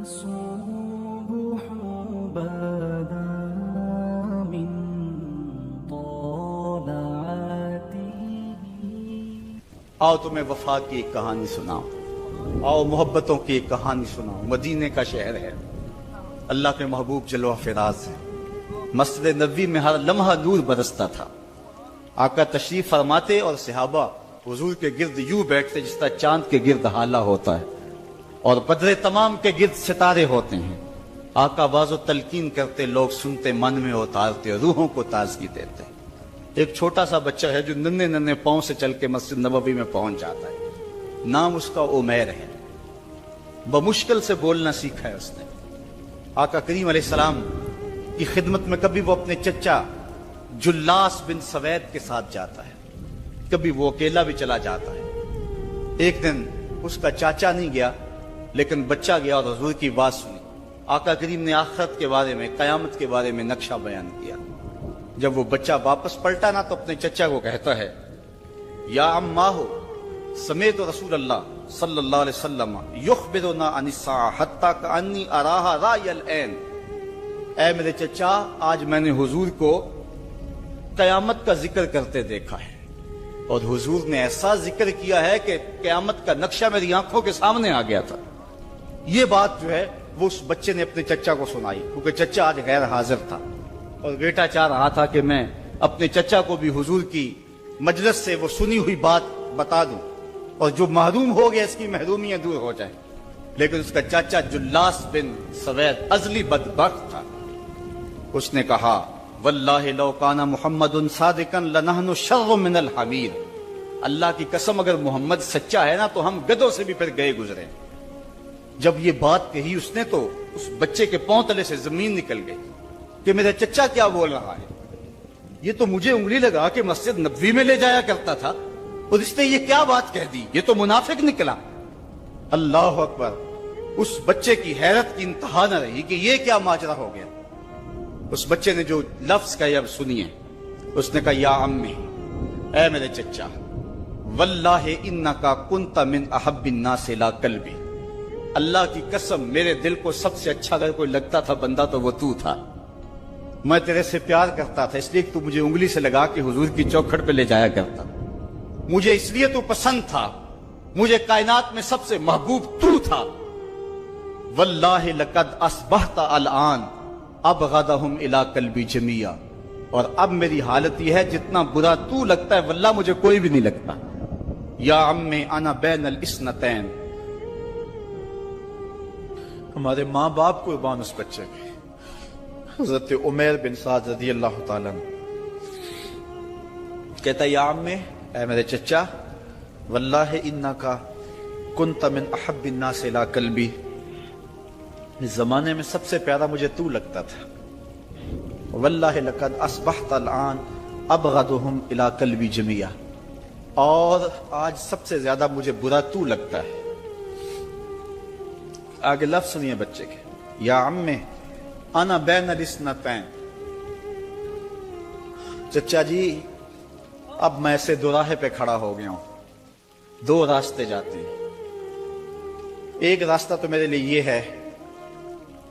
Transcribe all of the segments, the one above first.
الصبح بدا من طلعته. آؤ تمہیں وفا کی ایک کہانی سناؤں، آؤ محبتوں کی ایک کہانی سناؤں. مدینے کا شہر ہے، اللہ کے محبوب جلوہ فراز ہے. مسجد نبوی میں ہر لمحہ نور برستا تھا. آقا تشریف فرماتے اور صحابہ حضور کے گرد یوں بیٹھتے جس طرح چاند کے گرد ہالہ ہوتا ہے اور بدر تمام کے گرد ستارے ہوتے ہیں. آقا واز و تلقین کرتے، لوگ سنتے، من میں اتارتے، روحوں کو تازگی دیتے. ایک چھوٹا سا بچہ ہے جو ننھے ننھے پاؤں سے چل کے مسجد نبوی میں پہنچ جاتا ہے. نام اس کا عمیر ہے. بمشکل سے بولنا سیکھا ہے اس نے. آقا کریم علیہ السلام کی خدمت میں کبھی وہ اپنے چچا جلاس بن سوید کے ساتھ جاتا ہے، کبھی وہ اکیلا بھی چلا جاتا ہے. ایک دن اس کا چاچا نہیں گیا لیکن بچہ گیا اور حضور کی بات سنی. آقا کریم نے آخرت کے بارے میں، قیامت کے بارے میں نقشہ بیان کیا. جب وہ بچہ واپس پلٹا نا تو اپنے چچا کو کہتا ہے، یا اماہو سمیت رسول اللہ صلی اللہ علیہ وسلم یخبرنا عن الساعہ حتی کانی اراہا رای العین. اے میرے چچا، آج میں نے حضور کو قیامت کا ذکر کرتے دیکھا ہے اور حضور نے ایسا ذکر کیا ہے کہ قیامت کا نقشہ میری آنکھوں کے سامنے آ گیا تھا. یہ بات جو ہے وہ اس بچے نے اپنے چچا کو سنائی، کیونکہ چچا آج غیر حاضر تھا اور بیٹا چاہ رہا تھا کہ میں اپنے چچا کو بھی حضور کی مجلس سے وہ سنی ہوئی بات بتا دوں اور جو محروم ہو گیا اس کی محرومیاں دور ہو جائیں. لیکن اس کا چاچا جلاس بن سوید ازلی بدبخت تھا. اس نے کہا، واللہ لو کان محمد صادقا لنحن شر من الحمیر. اللہ کی قسم اگر محمد سچا ہے نا تو ہم گدھوں سے بھی پھر گئے گزرے. جب یہ بات کہی اس نے تو اس بچے کے پاؤں تلے سے زمین نکل گئی کہ میرا چچا کیا بول رہا ہے. یہ تو مجھے انگلی لگا کہ مسجد نبوی میں لے جایا کرتا تھا اور اس نے یہ کیا بات کہہ دی، یہ تو منافق نکلا. اللہ اکبر. اس بچے کی حیرت کی انتہا نہ رہی کہ یہ کیا ماجرا ہو گیا. اس بچے نے جو لفظ کہے اب سنیے. اس نے کہا، یا امی، اے میرے چچا، واللہ انکا کنت من احب الناس لا قلبی. اللہ کی قسم میرے دل کو سب سے اچھا اگر کوئی لگتا تھا بندہ تو وہ تو تھا. میں تیرے سے پیار کرتا تھا اس لیے کہ تو مجھے انگلی سے لگا کے حضور کی چوکھٹ پہ لے جایا کرتا. مجھے اس لیے تو پسند تھا، مجھے کائنات میں سب سے محبوب تو تھا. واللہ لقد اصبحت الان ابغضهم الى قلبی جمیعا. اور اب میری حالت یہ ہے جتنا برا تو لگتا ہے واللہ مجھے کوئی بھی نہیں لگتا. یا عمی انا بین الاثنتین. ہمارے ماں باپ قربان اس بچے کے. حضرت عمیر بن سعد رضی اللہ تعالیٰ عنہ کہتا ہے، یا عمی، اے میرے چچا، واللہ انکا کنت من احب الناس الى قلبی. اس زمانے میں سب سے پیارا مجھے تو لگتا تھا. واللہ لقد اصبحت الان ابغضهم الى قلبی جمیعا. اور آج سب سے زیادہ مجھے برا تو لگتا ہے. آگے لفظ سنیے بچے کے، یا عمی انا بین الاثنتین. چچا جی، اب میں ایسے دوراہے پہ کھڑا ہو گیا ہوں. دو راستے جاتے ہیں. ایک راستہ تو میرے لیے یہ ہے،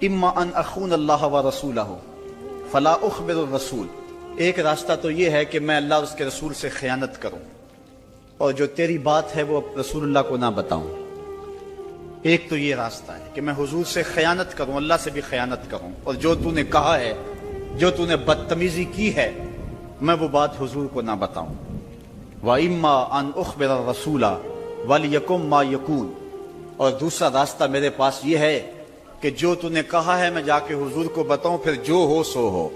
اما ان اخون اللہ و رسولہ فلا اخبر الرسول. ایک راستہ تو یہ ہے کہ میں اللہ اور اس کے رسول سے خیانت کروں اور جو تیری بات ہے وہ رسول اللہ کو نہ بتاؤں. ایک تو یہ راستہ ہے کہ میں حضور سے خیانت کروں، اللہ سے بھی خیانت کروں، اور جو تو نے کہا ہے، جو تو نے بدتمیزی کی ہے، میں وہ بات حضور کو نہ بتاؤں. وَإِمَّا أَنْ أُخْبِرَ الرَّسُولَ وَلْيَكُمْ مَا يَكُونَ. اور دوسرا راستہ میرے پاس یہ ہے کہ جو تو نے کہا ہے میں جا کے حضور کو بتاؤں، پھر جو ہو سو ہو.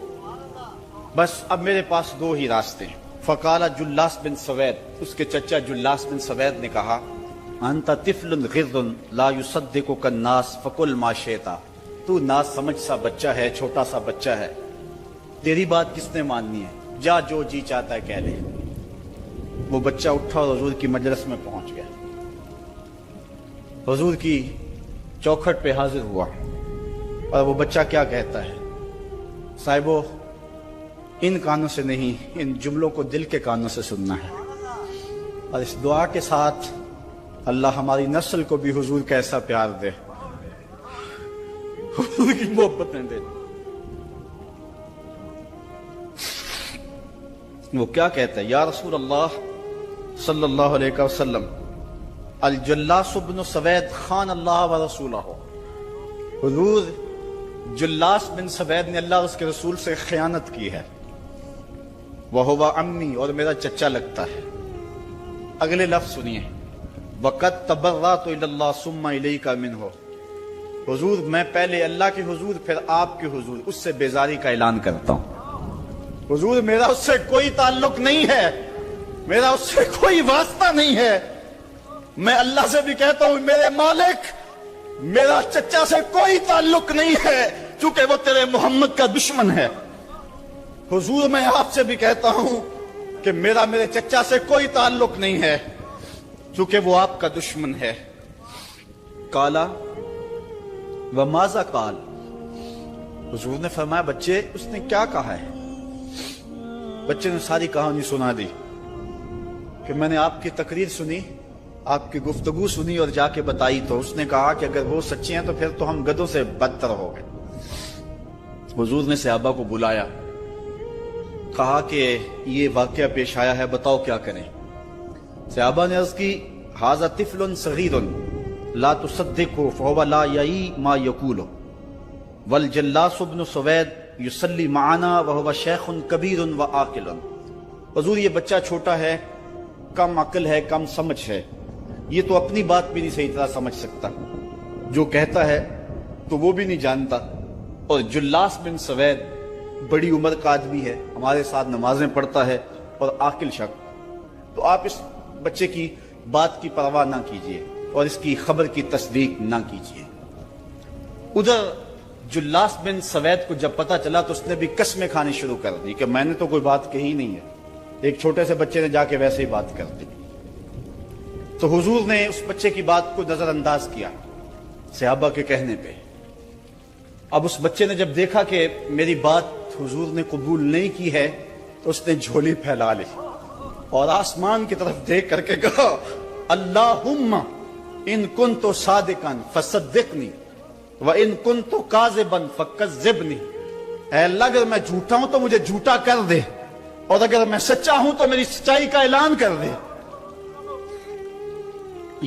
بس اب میرے پاس دو ہی راستے ہیں. فقال جلاس بن سوید. اس کے چچا جلاس بن سوید نے کہا، انت طفل غض لا يصدقك الناس فقل ما شئت. تو ناز سمجھ سا بچہ ہے، چھوٹا سا بچہ ہے، تیری بات کس نے ماننی ہے، جا جو جی چاہتا ہے کہہ لے. وہ بچہ اٹھا اور حضور کی مجلس میں پہنچ گیا. حضور کی چوکھٹ پہ حاضر ہوا اور وہ بچہ کیا کہتا ہے، صاحبو ان کانوں سے نہیں، ان جملوں کو دل کے کانوں سے سننا ہے. اور اس دعا کے ساتھ اللہ ہماری نسل کو بھی حضور کا ایسا پیار دے. حضور کی محبتیں دے. وہ کیا کہتا ہے؟ یا رسول اللہ صلی اللہ علیہ وسلم، الجلاس بن سوید خان اللہ و رسولہ. حضور جلاس بن سوید نے اللہ اور اس کے رسول سے خیانت کی ہے. وہو امی، اور میرا چچا لگتا ہے. اگلے لفظ سنیے، وقد تبرأت الی اللہ ثم الیک منہ. حضور میں پہلے اللہ کے حضور پھر آپ کے حضور اس سے بیزاری کا اعلان کرتا ہوں. حضور میرا اس سے کوئی تعلق نہیں ہے، میرا اس سے کوئی واسطہ نہیں ہے. میں اللہ سے بھی کہتا ہوں میرے مالک، میرا چچا سے کوئی تعلق نہیں ہے چونکہ وہ تیرے محمد کا دشمن ہے. حضور میں آپ سے بھی کہتا ہوں کہ میرے چچا سے کوئی تعلق نہیں ہے چونکہ وہ آپ کا دشمن ہے. کالا وماذا قال. حضور نے فرمایا بچے اس نے کیا کہا ہے؟ بچے نے ساری کہانی سنا دی کہ میں نے آپ کی تقریر سنی، آپ کی گفتگو سنی اور جا کے بتائی تو اس نے کہا کہ اگر وہ سچے ہیں تو پھر تو ہم گدھوں سے بدتر ہو گئے. حضور نے صحابہ کو بلایا، کہا کہ یہ واقعہ پیش آیا ہے، بتاؤ کیا کریں. صحابہ نے عرض کی ھذا طفل صغیر لا تصدقه فهو لا یعی ما یقول والجلاس بن سوید یصلی معنا وهو شیخ کبیر وعاقل. حضور یہ بچہ چھوٹا ہے، کم عقل ہے، کم سمجھ ہے، یہ تو اپنی بات بھی نہیں صحیح طرح سمجھ سکتا، جو کہتا ہے تو وہ بھی نہیں جانتا. اور جلاس بن سوید بڑی عمر کا آدمی ہے، ہمارے ساتھ نمازیں پڑھتا ہے اور عاقل شخص. تو آپ اس بچے کی بات کی پرواہ نہ کیجیے اور اس کی خبر کی تصدیق نہ کیجیے. ادھر جلاس بن سوید کو جب پتا چلا تو اس نے بھی قسمیں کھانی شروع کر دی کہ میں نے تو کوئی بات کہی نہیں ہے. ایک چھوٹے سے بچے نے جا کے ویسے ہی بات کر دی. تو حضور نے اس بچے کی بات کو نظر انداز کیا صحابہ کے کہنے پہ. اب اس بچے نے جب دیکھا کہ میری بات حضور نے قبول نہیں کی ہے تو اس نے جھولی پھیلا لی اور آسمان کی طرف دیکھ کر کے کہا اللہم ان کنت صادقا فصدقنی وان کنت کاذبا فکذبنی. اے اللہ اگر میں جھوٹا ہوں تو مجھے جھوٹا کر دے اور اگر میں سچا ہوں تو میری سچائی کا اعلان کر دے.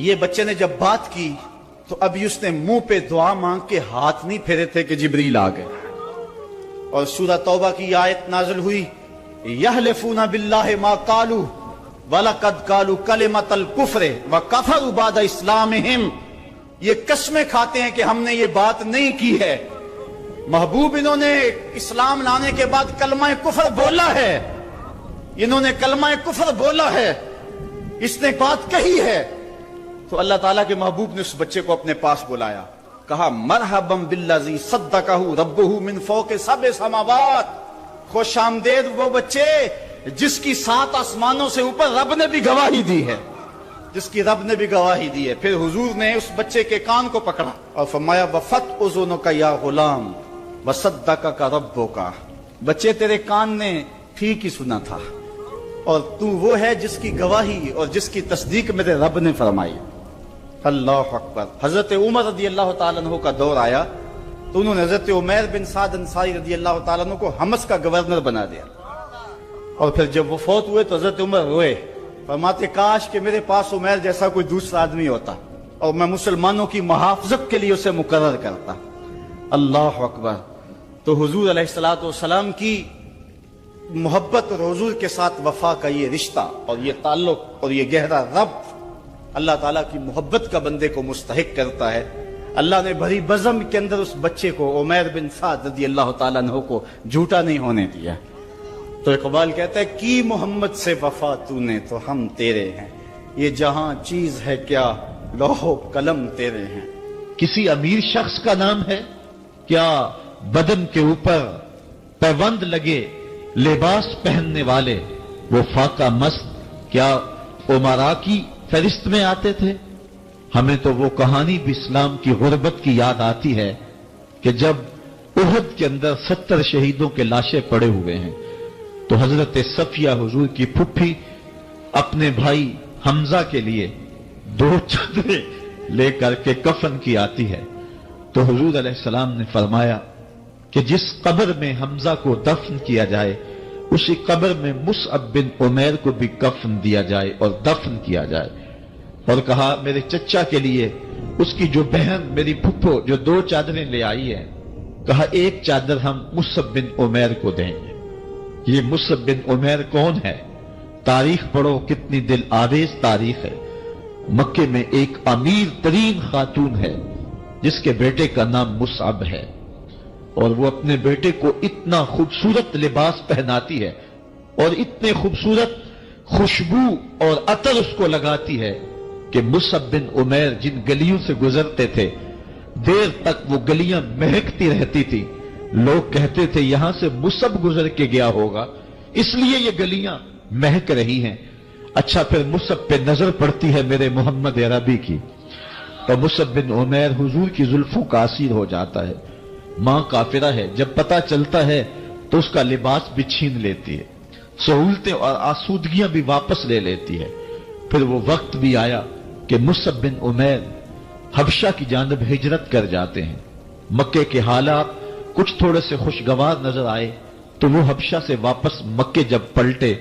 یہ بچے نے جب بات کی تو ابھی اس نے منہ پہ دعا مانگ کے ہاتھ نہیں پھیرے تھے کہ جبریل آ گئے. اور سورہ توبہ کی آیت نازل ہوئی یحلفون باللہ ما قالوا وَلَقَدْ قَالُوا كَلِمَةَ الْكُفْرِ وَكَفَرُوا بَعْدَ إِسْلَامِهِمْ. یہ قسمیں کھاتے ہیں کہ ہم نے یہ بات نہیں کی ہے. محبوب انہوں نے اسلام لانے کے بعد کلمہ کفر بولا ہے، انہوں نے کلمہ کفر بولا ہے، اس نے بات کہی ہے. تو اللہ تعالیٰ کے محبوب نے اس بچے کو اپنے پاس بلایا، کہا مرحبا بالذی صدقہ ربہ من فوق سبع سماوات. خوش آمدید وہ بچے جس کی 7 آسمانوں سے اوپر رب نے بھی گواہی دی ہے، جس کی رب نے بھی گواہی دی ہے. پھر حضور نے اس بچے کے کان کو پکڑا اور فرمایا وفت اذنک یا غلام وصدقک ربک. بچے تیرے کان نے ٹھیک ہی سنا تھا اور تو وہ ہے جس کی گواہی اور جس کی تصدیق میرے رب نے فرمائی. اللہ اکبر. حضرت عمر رضی اللہ تعالیٰ عنہ کا دور آیا تو انہوں نے حضرت عمیر بن سعد انصاری رضی اللہ تعالیٰ عنہ کو حمص کا گورنر بنا دیا. اور پھر جب وہ فوت ہوئے تو حضرت عمر روئے، فرماتے کاش کہ میرے پاس عمیر جیسا کوئی دوسرا آدمی ہوتا اور میں مسلمانوں کی محافظت کے لیے اسے مقرر کرتا. اللہ اکبر. تو حضور علیہ الصلوۃ والسلام کی محبت اور حضور کے ساتھ وفا کا یہ رشتہ اور یہ تعلق اور یہ گہرا ربط اللہ تعالیٰ کی محبت کا بندے کو مستحق کرتا ہے. اللہ نے بھری بزم کے اندر اس بچے کو عمیر بن سعد رضی اللہ تعالیٰ عنہ کو جھوٹا نہیں ہونے دیا. تو اقبال کہتا ہے کی محمد سے وفا تو نے تو ہم تیرے ہیں، یہ جہاں چیز ہے کیا لوح و قلم تیرے ہیں. کسی امیر شخص کا نام ہے کیا بدن کے اوپر پیوند لگے لباس پہننے والے وہ فاقہ مست کیا امراء کی فہرست میں آتے تھے؟ ہمیں تو وہ کہانی بھی اسلام کی غربت کی یاد آتی ہے کہ جب احد کے اندر 70 شہیدوں کے لاشیں پڑے ہوئے ہیں تو حضرت صفیہ حضور کی پھپھی اپنے بھائی حمزہ کے لیے 2 چادریں لے کر کے کفن کی آتی ہے تو حضور علیہ السلام نے فرمایا کہ جس قبر میں حمزہ کو دفن کیا جائے اسی قبر میں مصعب بن عمیر کو بھی کفن دیا جائے اور دفن کیا جائے، اور کہا میرے چچا کے لیے اس کی جو بہن میری پھپھو جو 2 چادریں لے آئی ہے، کہا ایک چادر ہم مصعب بن عمیر کو دیں گے۔ یہ مصعب بن عمیر کون ہے؟ تاریخ پڑھو، کتنی دل آویز تاریخ ہے۔ مکے میں ایک امیر ترین خاتون ہے جس کے بیٹے کا نام مصعب ہے، اور وہ اپنے بیٹے کو اتنا خوبصورت لباس پہناتی ہے اور اتنے خوبصورت خوشبو اور عطر اس کو لگاتی ہے کہ مصعب بن عمیر جن گلیوں سے گزرتے تھے دیر تک وہ گلیاں مہکتی رہتی تھی۔ لوگ کہتے تھے یہاں سے مصعب گزر کے گیا ہوگا اس لیے یہ گلیاں مہک رہی ہیں۔ اچھا پھر مصعب پہ نظر پڑتی ہے میرے محمد عربی کی، تو مصعب بن عمیر حضور کی زلفوں کا اسیر ہو جاتا ہے۔ ماں کافرہ ہے، جب پتہ چلتا ہے تو اس کا لباس بھی چھین لیتی ہے، سہولتیں اور آسودگیاں بھی واپس لے لیتی ہے۔ پھر وہ وقت بھی آیا کہ مصعب بن عمیر حبشہ کی جانب ہجرت کر جاتے ہیں۔ مکے کے حالات کچھ تھوڑے سے خوشگوار نظر آئے تو وہ حبشہ سے واپس مکے جب پلٹے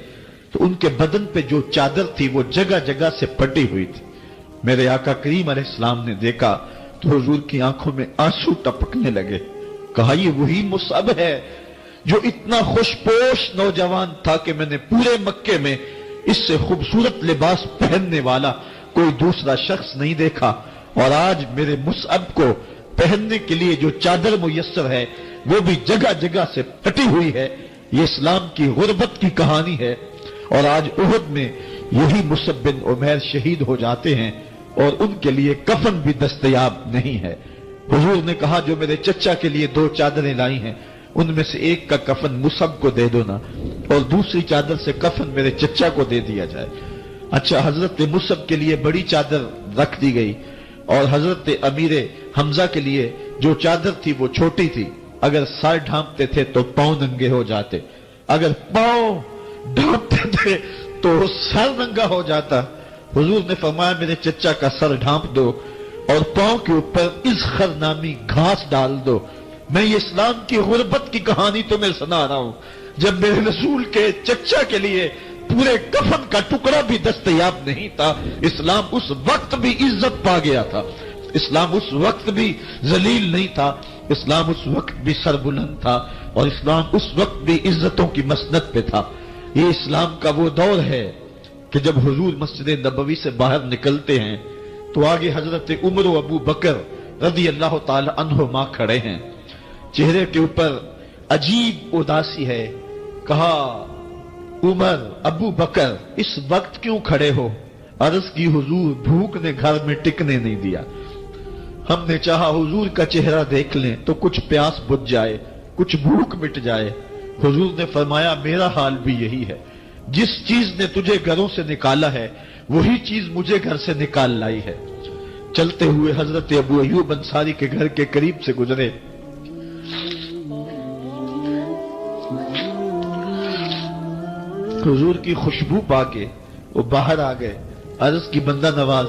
تو ان کے بدن پہ جو چادر تھی وہ جگہ جگہ سے پٹی ہوئی تھی۔ میرے آقا کریم علیہ السلام نے دیکھا تو حضور کی آنکھوں میں آنسو ٹپکنے لگے۔ کہا یہ وہی مصعب ہے جو اتنا خوش پوش نوجوان تھا کہ میں نے پورے مکے میں اس سے خوبصورت لباس پہننے والا کوئی دوسرا شخص نہیں دیکھا، اور آج میرے مصعب کو پہننے کے لیے جو چادر میسر ہے وہ بھی جگہ جگہ سے پٹی ہوئی ہے۔ یہ اسلام کی غربت کی کہانی ہے، اور آج احد میں یہی مصعب بن عمیر شہید ہو جاتے ہیں اور ان کے لیے کفن بھی دستیاب نہیں ہے۔ حضور نے کہا جو میرے چچا کے لیے 2 چادریں لائی ہیں ان میں سے ایک کا کفن مصعب کو دے دو نا، اور دوسری چادر سے کفن میرے چچا کو دے دیا جائے۔ اچھا حضرت مصعب کے لیے بڑی چادر رکھ دی گئی، اور حضرت امیر حمزہ کے لیے جو چادر تھی وہ چھوٹی تھی، اگر سر ڈھانپتے تھے تو پاؤں ننگے ہو جاتے، اگر پاؤں ڈھانپتے تھے تو سر ننگا ہو جاتا۔ حضور نے فرمایا میرے چچا کا سر ڈھانپ دو اور پاؤں کے اوپر اذخر نامی گھاس ڈال دو۔ میں یہ اسلام کی غربت کی کہانی تمہیں سنا رہا ہوں، جب میرے رسول کے چچا کے لیے پورے کفن کا ٹکڑا بھی دستیاب نہیں تھا، اسلام اس وقت بھی عزت پا گیا تھا، اسلام اس وقت بھی ذلیل نہیں تھا، اسلام اس وقت بھی سربلند تھا، اور اسلام اس وقت بھی عزتوں کی مسند پہ تھا۔ یہ اسلام کا وہ دور ہے کہ جب حضور مسجد نبوی سے باہر نکلتے ہیں تو آگے حضرت عمر و ابو بکر رضی اللہ تعالی عنہما کھڑے ہیں، چہرے کے اوپر عجیب اداسی ہے۔ کہا عمر ابو بکر اس وقت کیوں کھڑے ہو؟ عرض کی حضور بھوک نے گھر میں ٹکنے نہیں دیا، ہم نے چاہا حضور کا چہرہ دیکھ لیں تو کچھ پیاس بجھ جائے، کچھ بھوک مٹ جائے۔ حضور نے فرمایا میرا حال بھی یہی ہے، جس چیز نے تجھے گھروں سے نکالا ہے وہی چیز مجھے گھر سے نکال لائی ہے۔ چلتے ہوئے حضرت ابو ایوب انصاری کے گھر کے قریب سے گزرے، حضور کی خوشبو پا کے وہ باہر آ گئے۔ عرض کی بندہ نواز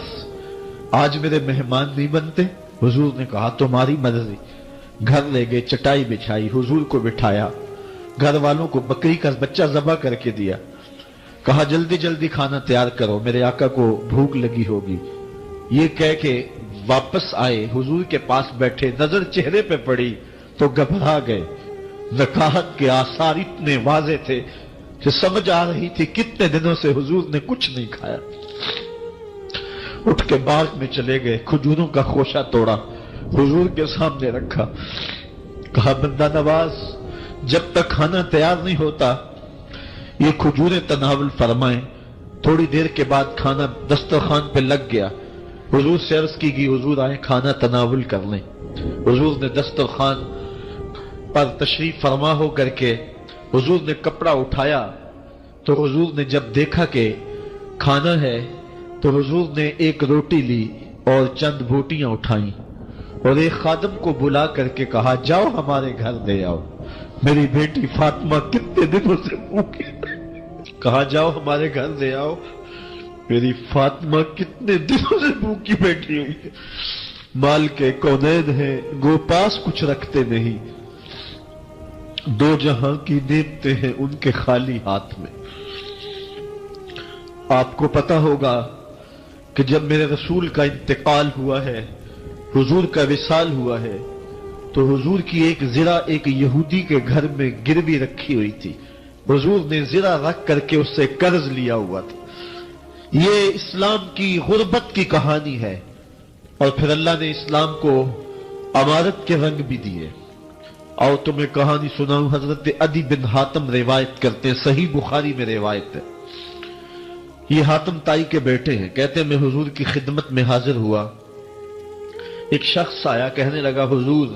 آج میرے مہمان نہیں بنتے؟ حضور نے کہا تمہاری مرضی۔ گھر لے گئے، چٹائی بچھائی، حضور کو بٹھایا، گھر والوں کو بکری کا بچہ ذبح کر کے دیا، کہا جلدی جلدی کھانا تیار کرو، میرے آقا کو بھوک لگی ہوگی۔ یہ کہہ کے واپس آئے، حضور کے پاس بیٹھے، نظر چہرے پہ پڑی تو گھبرا گئے۔ نکاحت کے آثار اتنے واضح تھے کہ سمجھ آ رہی تھی کتنے دنوں سے حضور نے کچھ نہیں کھایا۔ اٹھ کے باغ میں چلے گئے، کھجوروں کا خوشہ توڑا، حضور کے سامنے رکھا، کہا بندہ نواز جب تک کھانا تیار نہیں ہوتا یہ کھجوریں تناول فرمائیں۔ تھوڑی دیر کے بعد کھانا دسترخوان پہ لگ گیا، حضور سے عرض کی گئی حضور آئے کھانا تناول کر لیں۔ حضور نے دسترخوان پر تشریف فرما ہو کر کے حضور نے کپڑا اٹھایا تو حضور نے جب دیکھا کہ کھانا ہے تو حضور نے ایک روٹی لی اور چند بوٹیاں اٹھائیں اور ایک خادم کو بلا کر کے کہا جاؤ ہمارے گھر دے آؤ، میری بیٹی فاطمہ کتنے دنوں سے بھوکی، کہا جاؤ ہمارے گھر دے آؤ، میری فاطمہ کتنے دنوں سے بھوکی بیٹھی ہوئی ہے۔ مال کے کونین ہیں گو پاس کچھ رکھتے نہیں، دو جہاں کی نعمتیں ہیں ان کے خالی ہاتھ میں۔ آپ کو پتا ہوگا کہ جب میرے رسول کا انتقال ہوا ہے، حضور کا وصال ہوا ہے، تو حضور کی ایک زرہ ایک یہودی کے گھر میں گروی رکھی ہوئی تھی۔ حضور نے زرہ رکھ کر کے اس سے قرض لیا ہوا تھا۔ یہ اسلام کی غربت کی کہانی ہے، اور پھر اللہ نے اسلام کو امارت کے رنگ بھی دیے۔ اور تمہیں کہانی سناؤں، حضرت عدی بن حاتم روایت کرتے ہیں، صحیح بخاری میں روایت ہے۔ یہ حاتم تائی کے بیٹے ہیں، کہتے ہیں میں حضور کی خدمت میں حاضر ہوا، ایک شخص آیا، کہنے لگا حضور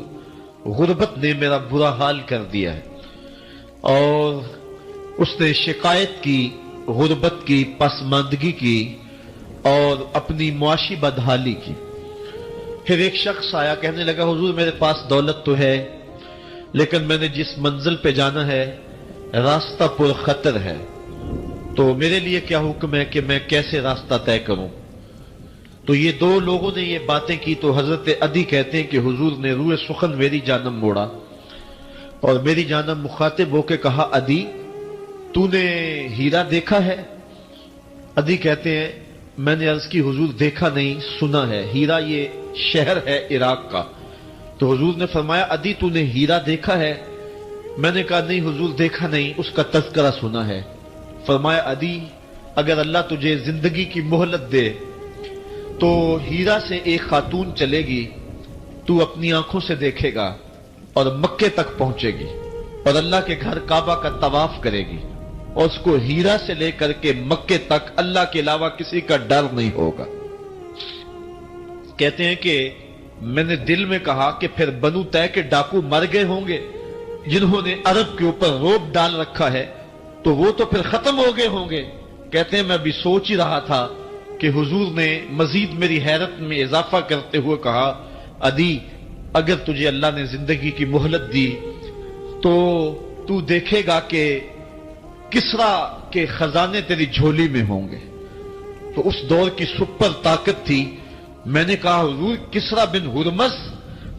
غربت نے میرا برا حال کر دیا ہے، اور اس نے شکایت کی غربت کی، پسماندگی کی اور اپنی معاشی بدحالی کی۔ پھر ایک شخص آیا، کہنے لگا حضور میرے پاس دولت تو ہے، لیکن میں نے جس منزل پہ جانا ہے راستہ پر خطر ہے، تو میرے لیے کیا حکم ہے کہ میں کیسے راستہ طے کروں؟ تو یہ دو لوگوں نے یہ باتیں کی، تو حضرت عدی کہتے ہیں کہ حضور نے روئے سخن میری جانب موڑا اور میری جانب مخاطب ہو کے کہا عدی تو نے ہیرا دیکھا ہے؟ عدی کہتے ہیں میں نے عرض کی حضور دیکھا نہیں، سنا ہے، ہیرا یہ شہر ہے عراق کا۔ تو حضور نے فرمایا عدی تو نے ہیرا دیکھا ہے؟ میں نے کہا نہیں حضور دیکھا نہیں، اس کا تذکرہ سنا ہے۔ فرمایا عدی اگر اللہ تجھے زندگی کی مہلت دے تو ہیرا سے ایک خاتون چلے گی، تو اپنی آنکھوں سے دیکھے گا اور مکے تک پہنچے گی اور اللہ کے گھر کعبہ کا طواف کرے گی، اور اس کو ہیرا سے لے کر کے مکے تک اللہ کے علاوہ کسی کا ڈر نہیں ہوگا۔ کہتے ہیں کہ میں نے دل میں کہا کہ پھر بنو طے کے ڈاکو مر گئے ہوں گے جنہوں نے عرب کے اوپر روب ڈال رکھا ہے، تو وہ تو پھر ختم ہو گئے ہوں گے۔ کہتے ہیں میں بھی سوچ ہی رہا تھا کہ حضور نے مزید میری حیرت میں اضافہ کرتے ہوئے کہا عدی اگر تجھے اللہ نے زندگی کی مہلت دی تو تو دیکھے گا کہ کسرا کے خزانے تیری جھولی میں ہوں گے۔ تو اس دور کی سپر طاقت تھی۔ میں نے کہا حضور کسرا بن ہرمز؟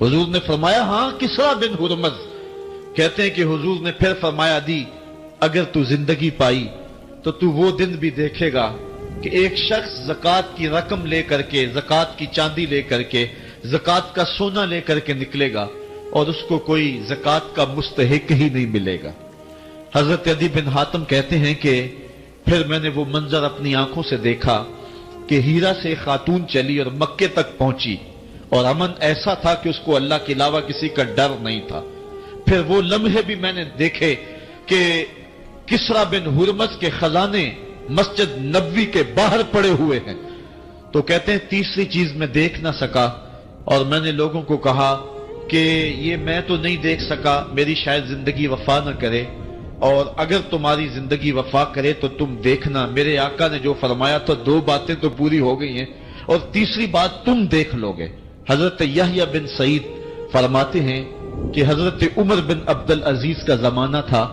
حضور نے فرمایا ہاں کسرا بن ہرمز۔ کہتے ہیں کہ حضور نے پھر فرمایا عدی اگر تو زندگی پائی تو تو وہ دن بھی دیکھے گا کہ ایک شخص زکوٰۃ کی رقم لے کر کے، زکوٰۃ کی چاندی لے کر کے، زکوٰۃ کا سونا لے کر کے نکلے گا اور اس کو کوئی زکوٰۃ کا مستحق ہی نہیں ملے گا۔ حضرت عدی بن حاتم کہتے ہیں کہ پھر میں نے وہ منظر اپنی آنکھوں سے دیکھا کہ ہیرا سے خاتون چلی اور مکے تک پہنچی، اور امن ایسا تھا کہ اس کو اللہ کے علاوہ کسی کا ڈر نہیں تھا۔ پھر وہ لمحے بھی میں نے دیکھے کہ کسرا بن ہرمز کے خزانے مسجد نبوی کے باہر پڑے ہوئے ہیں۔ تو کہتے ہیں تیسری چیز میں دیکھ نہ سکا، اور میں نے لوگوں کو کہا کہ یہ میں تو نہیں دیکھ سکا، میری شاید زندگی وفا نہ کرے، اور اگر تمہاری زندگی وفا کرے تو تم دیکھنا میرے آقا نے جو فرمایا تو دو باتیں تو پوری ہو گئی ہیں، اور تیسری بات تم دیکھ لو گے۔ حضرت یحییٰ بن سعید فرماتے ہیں کہ حضرت عمر بن عبدالعزیز کا زمانہ تھا،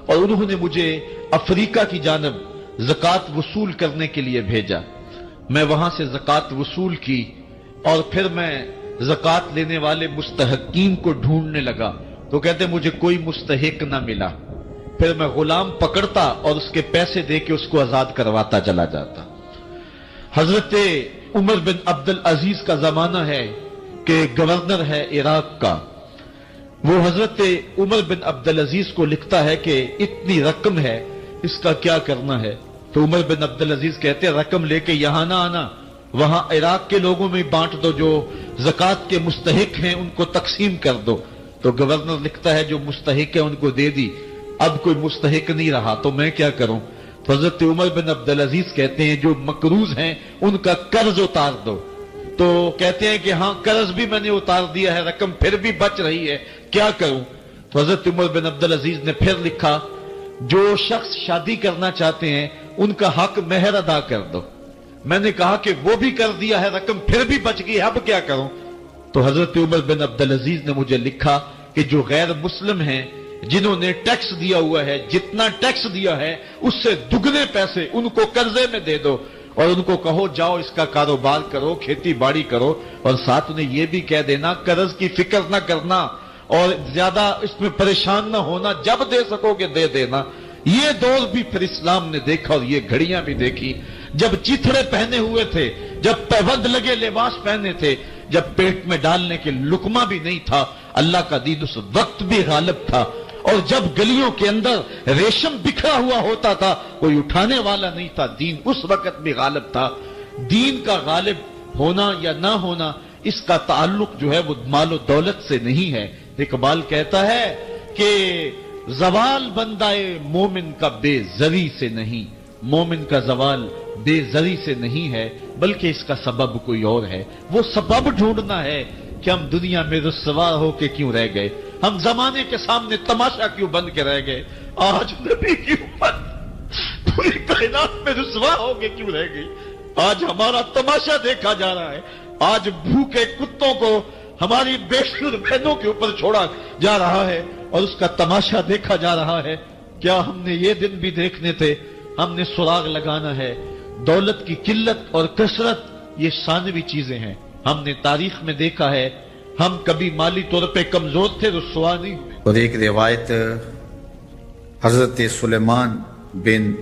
اور انہوں نے مجھے افریقہ کی جانب زکوٰۃ وصول کرنے کے لیے بھیجا۔ میں وہاں سے زکوٰۃ وصول کی، اور پھر میں زکوٰۃ لینے والے مستحقین کو ڈھونڈنے لگا، تو کہتے مجھے کوئی مستحق نہ ملا۔ پھر میں غلام پکڑتا اور اس کے پیسے دے کے اس کو آزاد کرواتا چلا جاتا۔ حضرت عمر بن عبدالعزیز کا زمانہ ہے کہ گورنر ہے عراق کا، وہ حضرت عمر بن عبدالعزیز کو لکھتا ہے کہ اتنی رقم ہے، اس کا کیا کرنا ہے؟ تو عمر بن عبدالعزیز کہتے ہیں رقم لے کے یہاں نہ آنا، وہاں عراق کے لوگوں میں بانٹ دو، جو زکوٰۃ کے مستحق ہیں ان کو تقسیم کر دو۔ تو گورنر لکھتا ہے جو مستحق ہے ان کو دے دی، اب کوئی مستحق نہیں رہا تو میں کیا کروں؟ تو حضرت عمر بن عبدالعزیز کہتے ہیں جو مقروض ہیں ان کا قرض اتار دو۔ تو کہتے ہیں کہ ہاں قرض بھی میں نے اتار دیا ہے، رقم پھر بھی بچ رہی ہے، کیا کروں؟ تو حضرت عمر بن عبدالعزیز نے پھر لکھا جو شخص شادی کرنا چاہتے ہیں ان کا حق مہر ادا کر دو۔ میں نے کہا کہ وہ بھی کر دیا ہے، رقم پھر بھی بچ گئی، اب کیا کروں؟ تو حضرت عمر بن عبدالعزیز نے مجھے لکھا کہ جو غیر مسلم ہیں جنہوں نے ٹیکس دیا ہوا ہے، جتنا ٹیکس دیا ہے اس سے دگنے پیسے ان کو قرضے میں دے دو، اور ان کو کہو جاؤ اس کا کاروبار کرو، کھیتی باڑی کرو، اور ساتھ انہیں یہ بھی کہہ دینا قرض کی فکر نہ کرنا اور زیادہ اس میں پریشان نہ ہونا، جب دے سکو گے دے دینا۔ یہ دور بھی پھر اسلام نے دیکھا اور یہ گھڑیاں بھی دیکھی، جب چتھڑے پہنے ہوئے تھے، جب پیوند لگے لباس پہنے تھے، جب پیٹ میں ڈالنے کے لقمہ بھی نہیں تھا، اللہ کا دین اس وقت بھی غالب تھا۔ اور جب گلیوں کے اندر ریشم بکھرا ہوا ہوتا تھا، کوئی اٹھانے والا نہیں تھا، دین اس وقت بھی غالب تھا۔ دین کا غالب ہونا یا نہ ہونا، اس کا تعلق جو ہے وہ مال و دولت سے نہیں ہے۔ اقبال کہتا ہے کہ زوال بندہ مومن کا بے زری سے نہیں، مومن کا زوال بے زری سے نہیں ہے، بلکہ اس کا سبب کوئی اور ہے۔ وہ سبب ڈھونڈنا ہے کہ ہم دنیا میں رسوا ہو کے کیوں رہ گئے، ہم زمانے کے سامنے تماشا کیوں بن کے رہ گئے، آج نبی کی امت پوری کائنات میں رسوا ہو کے کیوں رہ گئی، آج ہمارا تماشا دیکھا جا رہا ہے، آج بھوکے کتوں کو ہماری بے شمار بہنوں کے اوپر چھوڑا جا رہا ہے اور اس کا تماشا دیکھا جا رہا ہے۔ کیا ہم نے یہ دن بھی دیکھنے تھے؟ ہم نے سراغ لگانا ہے۔ دولت کی قلت اور کثرت یہ ثانوی چیزیں ہیں۔ ہم نے تاریخ میں دیکھا ہے، ہم کبھی مالی طور پہ کمزور تھے، رسوا نہیں ہوئے۔ اور ایک روایت حضرت سلیمان بن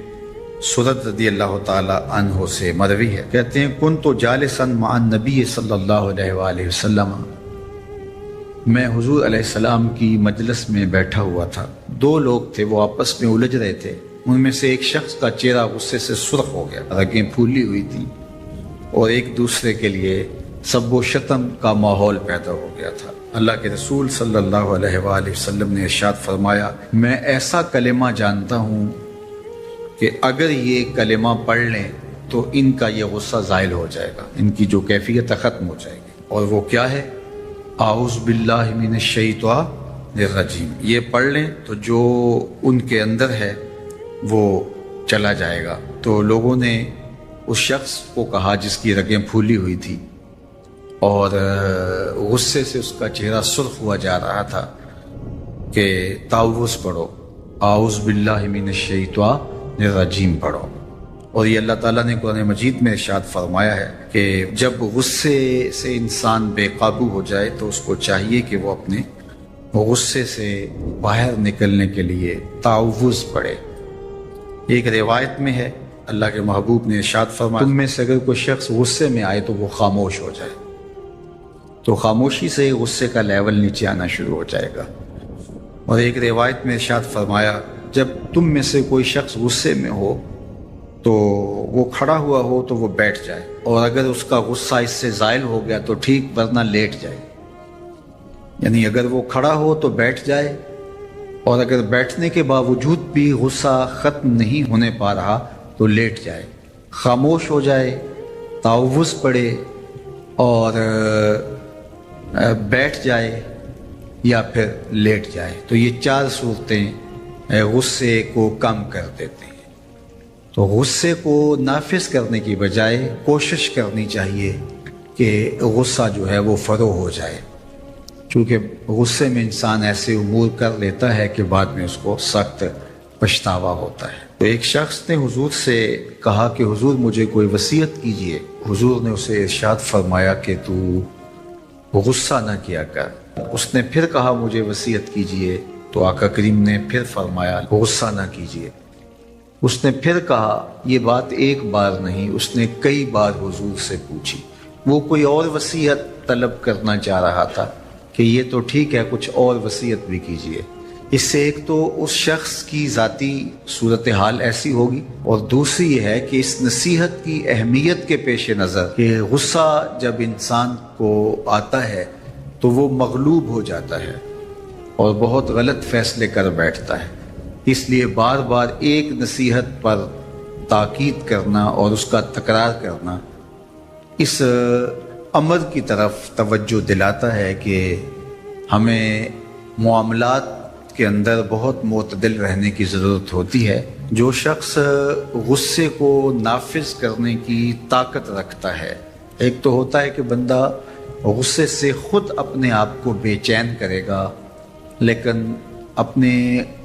سرد رضی اللہ تعالی عنہ سے مروی ہے، کہتے ہیں کنت جالسا مع النبی صلی اللہ علیہ وآلہ وسلم، میں حضور علیہ السلام کی مجلس میں بیٹھا ہوا تھا، دو لوگ تھے، وہ آپس میں الجھ رہے تھے، ان میں سے ایک شخص کا چہرہ غصے سے سرخ ہو گیا، رگیں پھولی ہوئی تھیں، اور ایک دوسرے کے لیے سب و شتم کا ماحول پیدا ہو گیا تھا۔ اللہ کے رسول صلی اللہ علیہ وآلہ وسلم نے ارشاد فرمایا، میں ایسا کلمہ جانتا ہوں کہ اگر یہ کلمہ پڑھ لیں تو ان کا یہ غصہ زائل ہو جائے گا، ان کی جو کیفیت ختم ہو جائے گی، اور وہ کیا ہے؟ اعوذ باللہ من الشیطان الرجیم۔ یہ پڑھ لیں تو جو ان کے اندر ہے وہ چلا جائے گا۔ تو لوگوں نے اس شخص کو کہا جس کی رگیں پھولی ہوئی تھی اور غصے سے اس کا چہرہ سرخ ہوا جا رہا تھا کہ تعوذ پڑھو، اعوذ باللہ من الشیطان الرجیم پڑھو۔ اور یہ اللہ تعالیٰ نے قرآن مجید میں ارشاد فرمایا ہے کہ جب غصے سے انسان بے قابو ہو جائے تو اس کو چاہیے کہ وہ اپنے غصے سے باہر نکلنے کے لیے تعوذ پڑھے۔ ایک روایت میں ہے اللہ کے محبوب نے ارشاد فرمایا، تم میں سے اگر کوئی شخص غصے میں آئے تو وہ خاموش ہو جائے، تو خاموشی سے غصے کا لیول نیچے آنا شروع ہو جائے گا۔ اور ایک روایت میں ارشاد فرمایا، جب تم میں سے کوئی شخص غصے میں ہو تو وہ کھڑا ہوا ہو تو وہ بیٹھ جائے، اور اگر اس کا غصہ اس سے زائل ہو گیا تو ٹھیک، ورنہ لیٹ جائے۔ یعنی اگر وہ کھڑا ہو تو بیٹھ جائے، اور اگر بیٹھنے کے باوجود بھی غصہ ختم نہیں ہونے پا رہا تو لیٹ جائے، خاموش ہو جائے، تعوذ پڑھے اور بیٹھ جائے یا پھر لیٹ جائے۔ تو یہ چار صورتیں غصے کو کم کر دیتے ہیں۔ تو غصے کو نافذ کرنے کی بجائے کوشش کرنی چاہیے کہ غصہ جو ہے وہ فروغ ہو جائے، چونکہ غصے میں انسان ایسے امور کر لیتا ہے کہ بعد میں اس کو سخت پچھتاوا ہوتا ہے۔ تو ایک شخص نے حضور سے کہا کہ حضور مجھے کوئی وصیت کیجئے۔ حضور نے اسے ارشاد فرمایا کہ تو غصہ نہ کیا کر۔ اس نے پھر کہا مجھے وصیت کیجئے، تو آقا کریم نے پھر فرمایا غصہ نہ کیجئے۔ اس نے پھر کہا، یہ بات ایک بار نہیں، اس نے کئی بار حضور سے پوچھی۔ وہ کوئی اور وصیت طلب کرنا چاہ رہا تھا کہ یہ تو ٹھیک ہے، کچھ اور وصیت بھی کیجئے۔ اس سے ایک تو اس شخص کی ذاتی صورتحال ایسی ہوگی، اور دوسری یہ ہے کہ اس نصیحت کی اہمیت کے پیش نظر کہ غصہ جب انسان کو آتا ہے تو وہ مغلوب ہو جاتا ہے اور بہت غلط فیصلے کر بیٹھتا ہے، اس لیے بار بار ایک نصیحت پر تاکید کرنا اور اس کا تکرار کرنا اس امر کی طرف توجہ دلاتا ہے کہ ہمیں معاملات کے اندر بہت معتدل رہنے کی ضرورت ہوتی ہے۔ جو شخص غصے کو نافذ کرنے کی طاقت رکھتا ہے، ایک تو ہوتا ہے کہ بندہ غصے سے خود اپنے آپ کو بے چین کرے گا، لیکن اپنے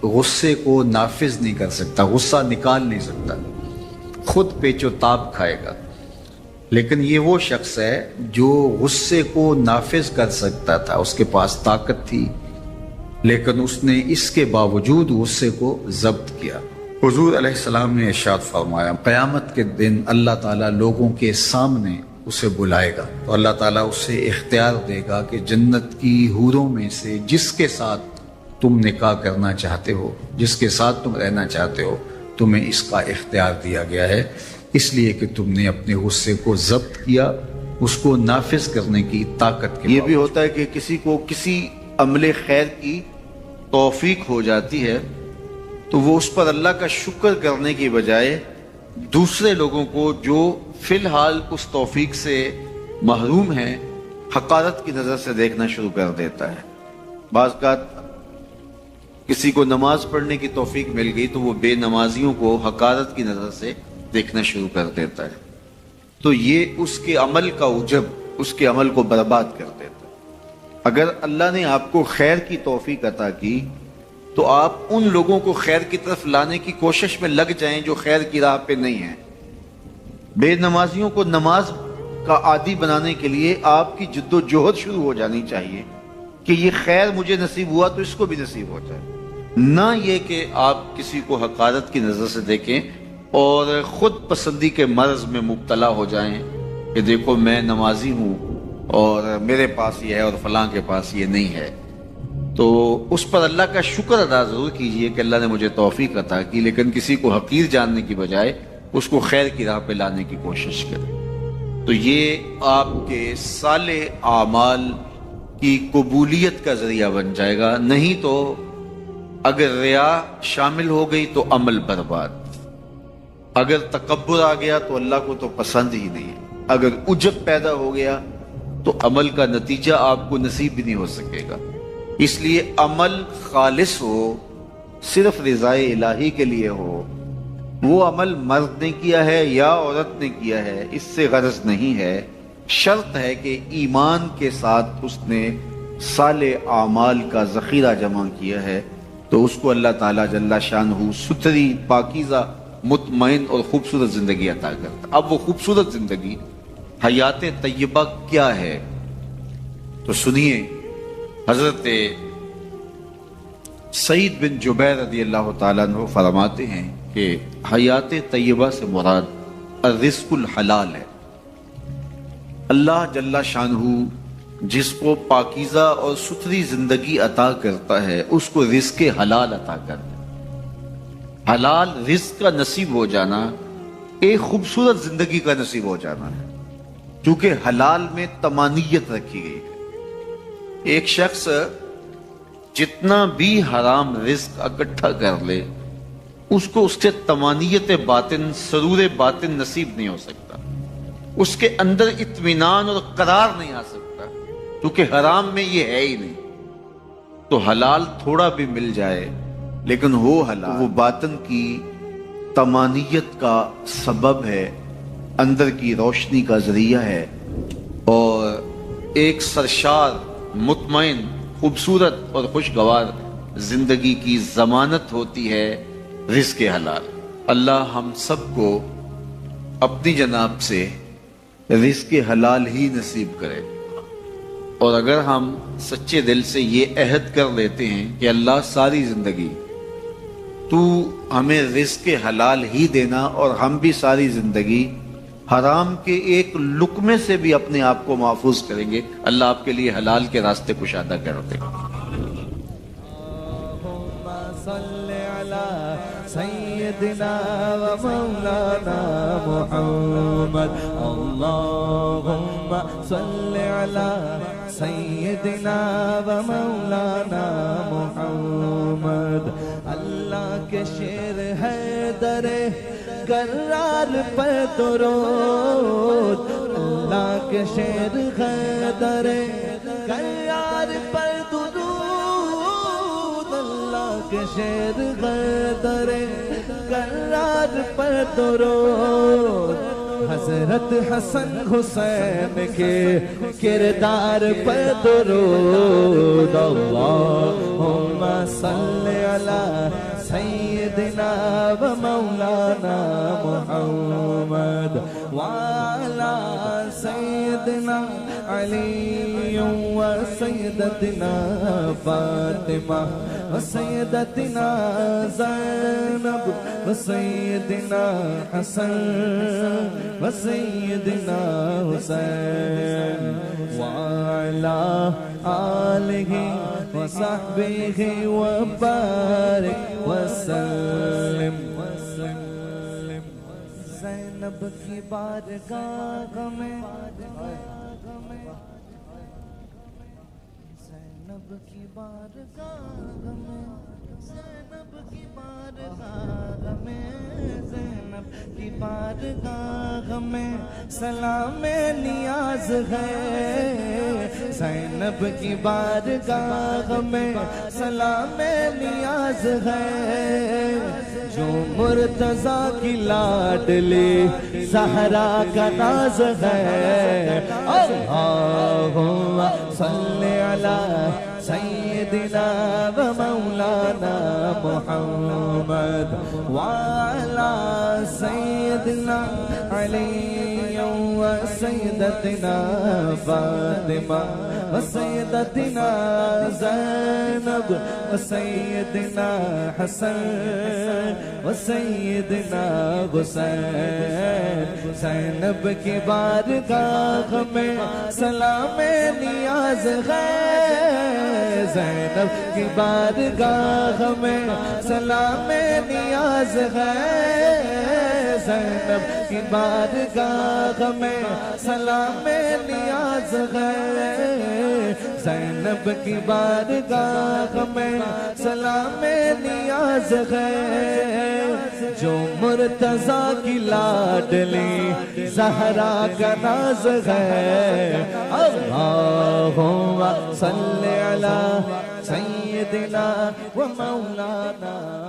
غصے کو نافذ نہیں کر سکتا، غصہ نکال نہیں سکتا۔ خود پیچ و تاب کھائے گا، لیکن یہ وہ شخص ہے جو غصے کو نافذ کر سکتا تھا، اس کے پاس طاقت تھی، لیکن اس نے اس کے باوجود غصے کو ضبط کیا۔ حضور علیہ السلام نے ارشاد فرمایا قیامت کے دن اللہ تعالیٰ لوگوں کے سامنے اسے بلائے گا تو اللہ تعالیٰ اسے اختیار دے گا کہ جنت کی حوروں میں سے جس کے ساتھ تم نکاح کرنا چاہتے ہو، جس کے ساتھ تم رہنا چاہتے ہو، تمہیں اس کا اختیار دیا گیا ہے، اس لیے کہ تم نے اپنے غصے کو ضبط کیا، اس کو نافذ کرنے کی طاقت کی۔ یہ بھی ہوتا ہے کہ کسی کو کسی عمل خیر کی توفیق ہو جاتی ہے تو وہ اس پر اللہ کا شکر کرنے کی بجائے دوسرے لوگوں کو جو فی الحال اس توفیق سے محروم ہیں حقارت کی نظر سے دیکھنا شروع کر دیتا ہے۔ بعض اوقات کسی کو نماز پڑھنے کی توفیق مل گئی تو وہ بے نمازیوں کو حقارت کی نظر سے دیکھنا شروع کر دیتا ہے، تو یہ اس کے عمل کا عجب اس کے عمل کو برباد کر دیتا ہے۔ اگر اللہ نے آپ کو خیر کی توفیق عطا کی تو آپ ان لوگوں کو خیر کی طرف لانے کی کوشش میں لگ جائیں جو خیر کی راہ پہ نہیں ہیں۔ بے نمازیوں کو نماز کا عادی بنانے کے لیے آپ کی جد و جہد شروع ہو جانی چاہیے کہ یہ خیر مجھے نصیب ہوا تو اس کو بھی نصیب ہو جائے، نہ یہ کہ آپ کسی کو حقارت کی نظر سے دیکھیں اور خود پسندی کے مرض میں مبتلا ہو جائیں کہ دیکھو میں نمازی ہوں اور میرے پاس یہ ہے اور فلاں کے پاس یہ نہیں ہے۔ تو اس پر اللہ کا شکر ادا ضرور کیجئے کہ اللہ نے مجھے توفیق عطا کی، لیکن کسی کو حقیر جاننے کی بجائے اس کو خیر کی راہ پہ لانے کی کوشش کریں، تو یہ آپ کے صالح اعمال کی قبولیت کا ذریعہ بن جائے گا۔ نہیں تو اگر ریا شامل ہو گئی تو عمل برباد، اگر تکبر آ گیا تو اللہ کو تو پسند ہی نہیں ہے، اگر عجب پیدا ہو گیا تو عمل کا نتیجہ آپ کو نصیب بھی نہیں ہو سکے گا۔ اس لیے عمل خالص ہو، صرف رضائے الہی کے لیے ہو، وہ عمل مرد نے کیا ہے یا عورت نے کیا ہے اس سے غرض نہیں ہے، شرط ہے کہ ایمان کے ساتھ اس نے صالح اعمال کا ذخیرہ جمع کیا ہے تو اس کو اللہ تعالیٰ جل شانہ ستھری، پاکیزہ، مطمئن اور خوبصورت زندگی عطا کرتا۔ اب وہ خوبصورت زندگی حیات طیبہ کیا ہے تو سنیے، حضرت سعید بن جبیر رضی اللہ تعالیٰ عنہ فرماتے ہیں کہ حیات طیبہ سے مراد الرزق الحلال ہے۔ اللہ جل شانہ جس کو پاکیزہ اور ستھری زندگی عطا کرتا ہے اس کو رزق حلال عطا کرتا ہے۔ حلال رزق کا نصیب ہو جانا ایک خوبصورت زندگی کا نصیب ہو جانا ہے، کیونکہ حلال میں طمانیت رکھی گئی ہے۔ ایک شخص جتنا بھی حرام رزق اکٹھا کر لے اس کو اس سے طمانیت باطن، سرور باطن نصیب نہیں ہو سکتا، اس کے اندر اطمینان اور قرار نہیں آ سکتا، کیونکہ حرام میں یہ ہے ہی نہیں۔ تو حلال تھوڑا بھی مل جائے لیکن وہ حلال وہ باطن کی طمانیت کا سبب ہے، اندر کی روشنی کا ذریعہ ہے، اور ایک سرشار، مطمئن، خوبصورت اور خوشگوار زندگی کی ضمانت ہوتی ہے رزق حلال۔ اللہ ہم سب کو اپنی جناب سے رزق حلال ہی نصیب کرے، اور اگر ہم سچے دل سے یہ عہد کر لیتے ہیں کہ اللہ ساری زندگی تو ہمیں رزق حلال ہی دینا، اور ہم بھی ساری زندگی حرام کے ایک لقمے سے بھی اپنے آپ کو محفوظ کریں گے، اللہ آپ کے لیے حلال کے راستے کشادہ کر دے گا۔ سيدنا ومولانا محمد اللهم صل على سيدنا ومولانا محمد اللہ کے شیر ہے در کرار پر درود اللہ کے شیر ہے در کرار پر درود اللہ کے شیر ہے در کرار پر درود حضرت حسن حسین کے کردار پر درود اللہم صلی علی سيدنا ومولانا محمد وعلى سيدنا علي وسيدتنا فاطمة وسيدتنا زينب وسيدنا حسن وسيدنا حسين وعلى آله وصحبه وبارك وسلم زینب کی بارگاہ میں زینب کی بارگاہ میں زینب کی بارگاہ میں زینب کی بارگاہ میں سلام نیاز ہے زینب کی بارگاہ میں سلام نیاز ہے جو مرتضیٰ کی لاڈلی زہرا کا ناز ہے اللہم صلی علی سیدنا و مولانا محمد وعلی سیدنا علی و سیدتنا فاطمہ و سیدتنا زینب و سیدنا حسن و سیدنا حسین زینب کی بارگاہ میں سلام نیاز ہے زینب کی بارگاہ میں سلام نیاز ہے زینب کی بارگاہ میں سلام نیاز ہے زینب کی بارگاہ میں سلام نیاز ہے جو مرتضیٰ کی لاڈلی زہرا کا ناز ہے اللہم صلی علی سیدنا و مولانا